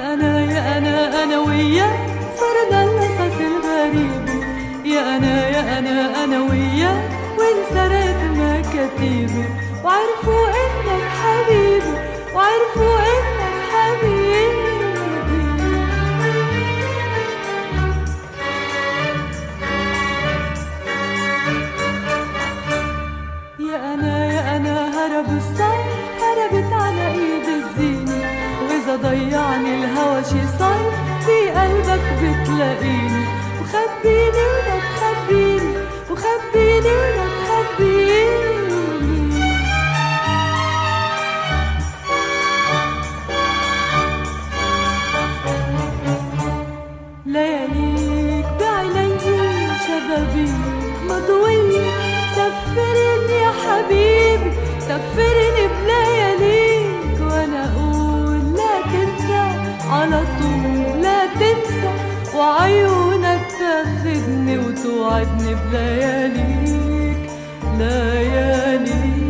أنا وياك صرنا القصص الغريب. يا أنا وياك وانسرت مكاتيبي، وعرفوا إنك حبيبي، وعرفوا إنك حبيبي. يا أنا هرب الصيف، هربت على إيد الزينة، وإذا ضيعني الهوى شي صيف في قلبك بتلاقيني. وخبيني ولا تخبيني، وخبيني ولا تخبيني. لياليك بعيني شبابي مضوية، سفرني يا حبيبي سفرني بلياليك، وانا اقول لا تنسى على طول لا تنسى، وعيونك تاخدني وتوعدني بلياليك لياليك.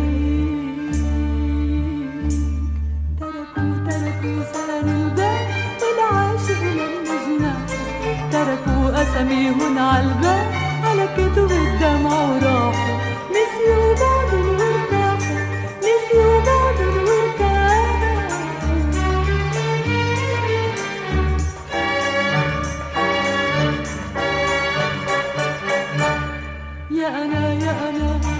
تركوا سهر الباب والعاشق لما جناح، تركوا أساميهن عالباب على كتب الدمع وراحوا، نسيوا بعض وارتاحوا، نسيوا بعض وارتاحوا. يا أنا